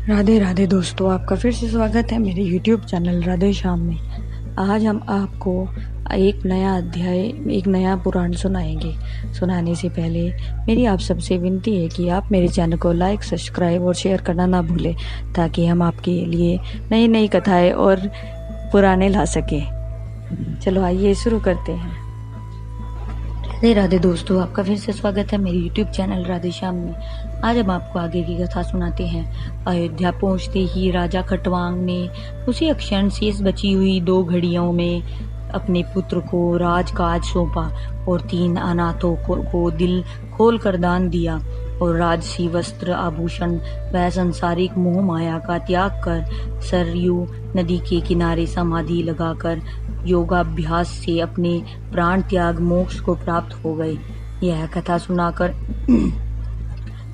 राधे राधे दोस्तों, आपका फिर से स्वागत है मेरे YouTube चैनल राधे श्याम में। आज हम आपको एक नया अध्याय, एक नया पुराण सुनाएंगे। सुनाने से पहले मेरी आप सबसे विनती है कि आप मेरे चैनल को लाइक, सब्सक्राइब और शेयर करना ना भूलें, ताकि हम आपके लिए नई नई कथाएं और पुराने ला सकें। चलो आइए शुरू करते हैं। राधे राधे दोस्तों, आपका फिर से स्वागत है मेरे YouTube चैनल राधे श्याम में। आज हम आपको आगे की कथा सुनाते हैं। अयोध्या पहुंचते ही राजा खटवांग ने उसी क्षण शेष बची हुई 2 घड़ियों में अपने पुत्र को राजकाज सौंपा और 3 अनाथों को दिल खोल कर दान दिया और राजसी वस्त्र, आभूषण व संसारिक मोह माया का त्याग कर सरयू नदी के किनारे समाधि लगाकर योगाभ्यास से अपने प्राण त्याग मोक्ष को प्राप्त हो गए। यह कथा सुनाकर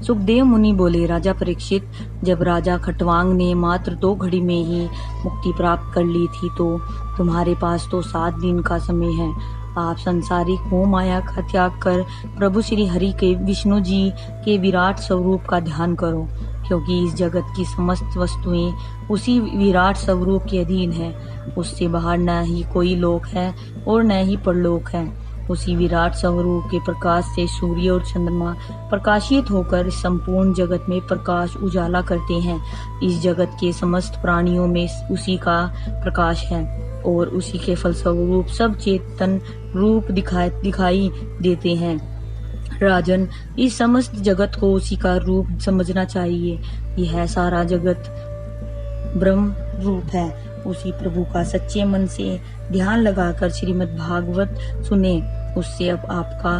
सुखदेव मुनि बोले, राजा परीक्षित, जब राजा खटवांग ने मात्र 2 घड़ी में ही मुक्ति प्राप्त कर ली थी, तो तुम्हारे पास तो 7 दिन का समय है। आप संसारिक मोह माया का त्याग कर प्रभु श्री हरि के विष्णु जी के विराट स्वरूप का ध्यान करो, क्योंकि इस जगत की समस्त वस्तुएं उसी विराट स्वरूप के अधीन है। उससे बाहर न ही कोई लोक है और न ही परलोक है। उसी विराट स्वरूप के प्रकाश से सूर्य और चंद्रमा प्रकाशित होकर संपूर्ण जगत में प्रकाश उजाला करते हैं। इस जगत के समस्त प्राणियों में उसी का प्रकाश है और उसी के फलस्वरूप सब चेतन रूप दिखाई देते हैं। राजन, इस समस्त जगत को उसी का रूप समझना चाहिए। यह सारा जगत ब्रह्म रूप है। उसी प्रभु का सच्चे मन से ध्यान लगाकर श्रीमद् भागवत सुने। उससे अब आपका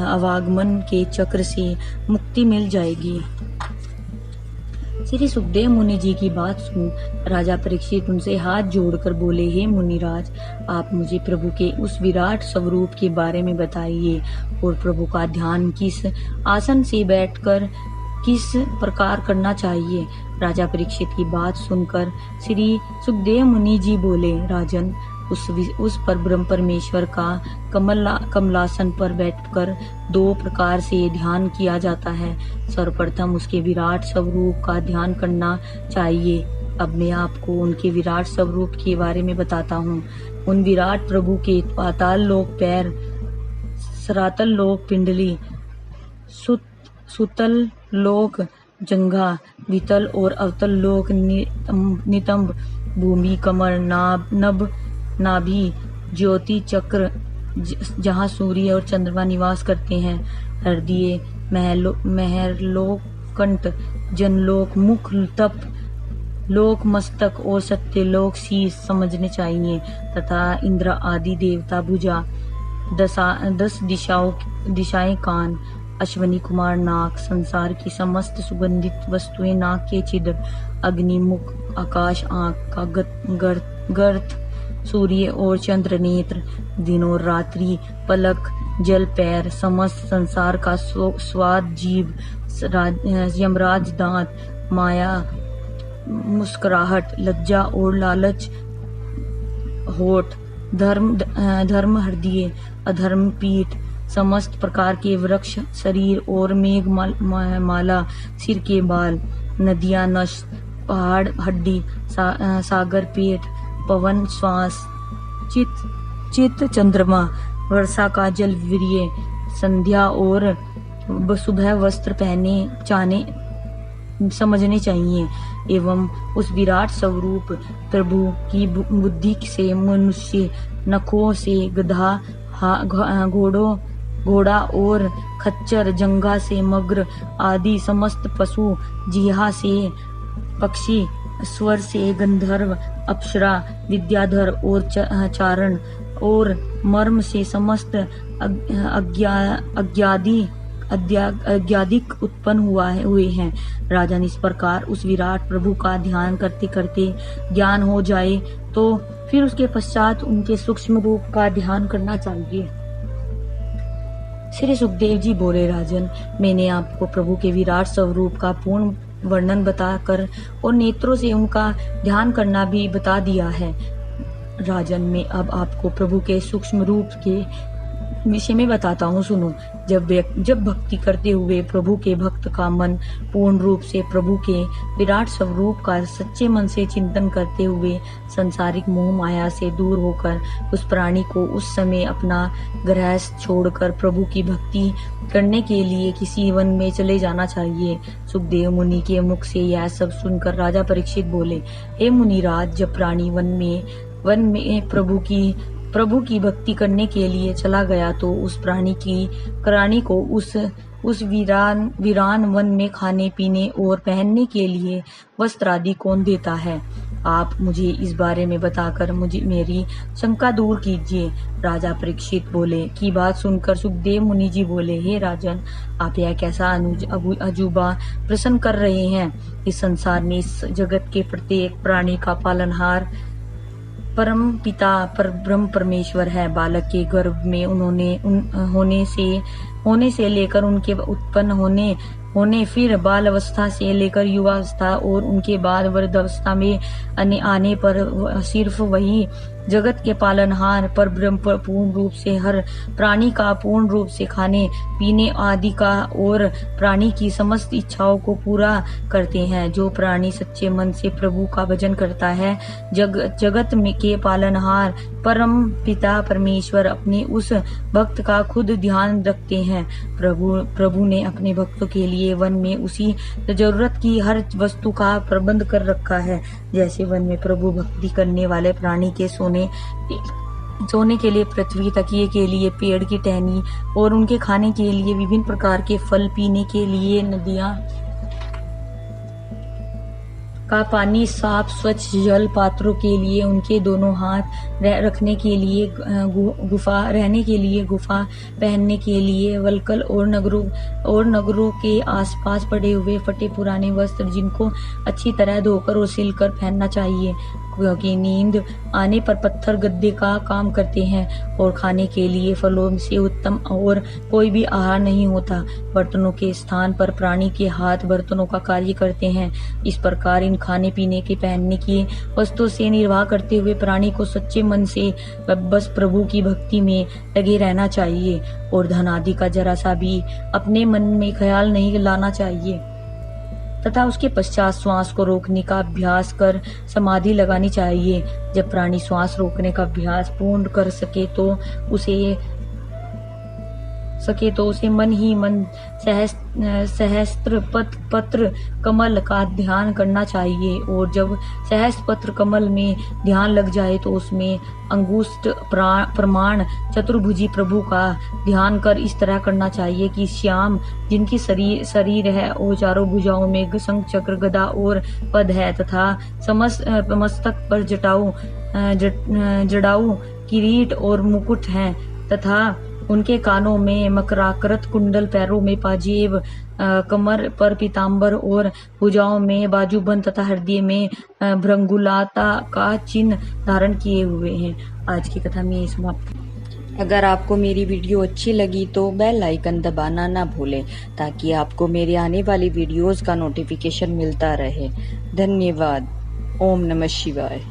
आवागमन के चक्र से मुक्ति मिल जाएगी। श्री सुखदेव मुनि जी की बात सुन राजा परीक्षित उनसे हाथ जोड़कर बोले, हे मुनिराज, आप मुझे प्रभु के उस विराट स्वरूप के बारे में बताइए और प्रभु का ध्यान किस आसन से बैठकर किस प्रकार करना चाहिए। राजा परीक्षित की बात सुनकर श्री सुखदेव मुनि जी बोले, राजन, उस पर ब्रह्म परमेश्वर का कमलासन पर बैठकर 2 प्रकार से ध्यान किया जाता है। सर्वप्रथम उसके विराट स्वरूप का ध्यान करना चाहिए। अब मैं आपको उनके विराट स्वरूप के बारे में बताता हूँ। उन विराट प्रभु के पाताल लोक पैर, सरातल लोक पिंडली, सुतल लोक जंघा, वितल और अवतल लोक नितंब, भूमि, कमर, नभ, नाभि, ज्योति चक्र जहाँ सूर्य और चंद्रमा निवास करते हैं, हृदय, महरलोकंठ, जनलोक, मुख, तप लोक, मस्तक और सत्यलोक शीश समझने चाहिए तथा इंद्र आदि देवता भुजा, 10 दिशाएं कान, अश्वनी कुमार नाक, संसार की समस्त सुगंधित वस्तुएं नाक के छिद्र, अग्नि मुख, आकाश आंख का गर्त, सूर्य और चंद्र नेत्र, दिन और रात्रि पलक, जल पैर, समस्त संसार का स्वाद जीभ, यमराज दांत, माया मुस्कुराहट, लज्जा और लालच होठ, धर्म हृदय, अधर्म पीठ, समस्त प्रकार के वृक्ष शरीर और मेघ माला, सिर के बाल, नदियां नश, पहाड़ हड्डी, सागर पेट, पवन श्वास, चित चंद्रमा, वर्षा का जल वीर्य, संध्या और सुबह वस्त्र पहने चाने समझने चाहिए। एवं उस विराट स्वरूप प्रभु की बुद्धि से मनुष्य, नखों से गधा, घोड़ा और खच्चर, जंघा से मगर आदि समस्त पशु, जिह्वा से पक्षी, स्वर से गंधर्व, अप्सरा, विद्याधर और चारण और मर्म से समस्त अज्ञादिक उत्पन्न हुए हैं। राजन, इस प्रकार उस विराट प्रभु का ध्यान करते करते ज्ञान हो जाए तो फिर उसके पश्चात उनके सूक्ष्म रूप का ध्यान करना चाहिए। श्री सुखदेव जी बोले, राजन, मैंने आपको प्रभु के विराट स्वरूप का पूर्ण वर्णन बताकर और नेत्रों से उनका ध्यान करना भी बता दिया है। राजन, मैं अब आपको प्रभु के सूक्ष्म रूप के विषय में बताता हूँ, सुनो। जब भक्ति करते हुए प्रभु के भक्त का मन पूर्ण रूप से प्रभु के विराट स्वरूप का सच्चे मन से चिंतन करते हुए सांसारिक मोह माया से दूर होकर उस प्राणी को उस समय अपना गृहस्थ छोड़कर प्रभु की भक्ति करने के लिए किसी वन में चले जाना चाहिए। सुखदेव मुनि के मुख से यह सब सुनकर राजा परीक्षित बोले, हे मुनिराज, जब प्राणी वन में प्रभु की भक्ति करने के लिए चला गया तो उस प्राणी को उस वीरान वन में खाने पीने और पहनने के लिए वस्त्र आदि कौन देता है? आप मुझे इस बारे में बताकर मेरी शंका दूर कीजिए। राजा परीक्षित बोले की बात सुनकर सुखदेव मुनि जी बोले, हे राजन, आप यह कैसा अजूबा प्रश्न कर रहे हैं? इस संसार में इस जगत के प्रत्येक प्राणी का पालनहार परम पिता पर ब्रह्म परमेश्वर है। बालक के गर्भ में होने से लेकर उनके उत्पन्न होने फिर बाल अवस्था से लेकर युवावस्था और उनके बाद वृद्धावस्था में आने पर सिर्फ वही जगत के पालनहार पर ब्रह्म पूर्ण रूप से हर प्राणी का पूर्ण रूप से खाने पीने आदि का और प्राणी की समस्त इच्छाओं को पूरा करते हैं। जो प्राणी सच्चे मन से प्रभु का भजन करता है, जगत में के पालनहार परम पिता परमेश्वर अपने उस भक्त का खुद ध्यान रखते हैं। प्रभु ने अपने भक्तों के लिए वन में उसी जरूरत की हर वस्तु का प्रबंध कर रखा है। जैसे वन में प्रभु भक्ति करने वाले प्राणी के सोने के लिए पृथ्वी, तकिए के लिए पेड़ की टहनी और उनके खाने के लिए विभिन्न प्रकार के फल, पीने के लिए नदियां का पानी, साफ स्वच्छ जल, पात्रों के लिए उनके दोनों हाथ, रखने के लिए गुफा, रहने के लिए गुफा, पहनने के लिए वल्कल और नगरों के आसपास पड़े हुए फटे पुराने वस्त्र जिनको अच्छी तरह धोकर और सिलकर पहनना चाहिए, क्योंकि नींद आने पर पत्थर गद्दे का काम करते हैं। और खाने के लिए फलों से उत्तम और कोई भी आहार नहीं होता। बर्तनों के स्थान पर प्राणी के हाथ बर्तनों का कार्य करते हैं। इस प्रकार इन खाने पीने के पहनने की वस्तुओं से निर्वाह करते हुए प्राणी को सच्चे मन से बस प्रभु की भक्ति में लगे रहना चाहिए और धन आदि का जरा सा भी अपने मन में ख्याल नहीं लाना चाहिए तथा उसके पश्चात श्वास को रोकने का अभ्यास कर समाधि लगानी चाहिए। जब प्राणी श्वास रोकने का अभ्यास पूर्ण कर सके तो उसे मन ही मन सहस्त्र पत्र कमल का ध्यान करना चाहिए और जब सहस्त्र पत्र कमल में ध्यान लग जाए तो उसमें अंगुष्ठ प्रमाण चतुर्भुजी प्रभु का ध्यान कर इस तरह करना चाहिए कि श्याम जिनकी शरीर है और चारों भुजाओं में शंख चक्र गदा और पद है तथा मस्तक पर जटाऊ किरीट और मुकुट है तथा उनके कानों में मकराकृत कुंडल, पैरों में पाजेब, कमर पर पीताम्बर और भुजाओं में बाजूबंद तथा हृदय में भृंगुलाता का चिन्ह धारण किए हुए हैं। आज की कथा में समाप्त। अगर आपको मेरी वीडियो अच्छी लगी तो बेल आइकन दबाना ना भूलें ताकि आपको मेरे आने वाली वीडियोस का नोटिफिकेशन मिलता रहे। धन्यवाद। ओम नमः शिवाय।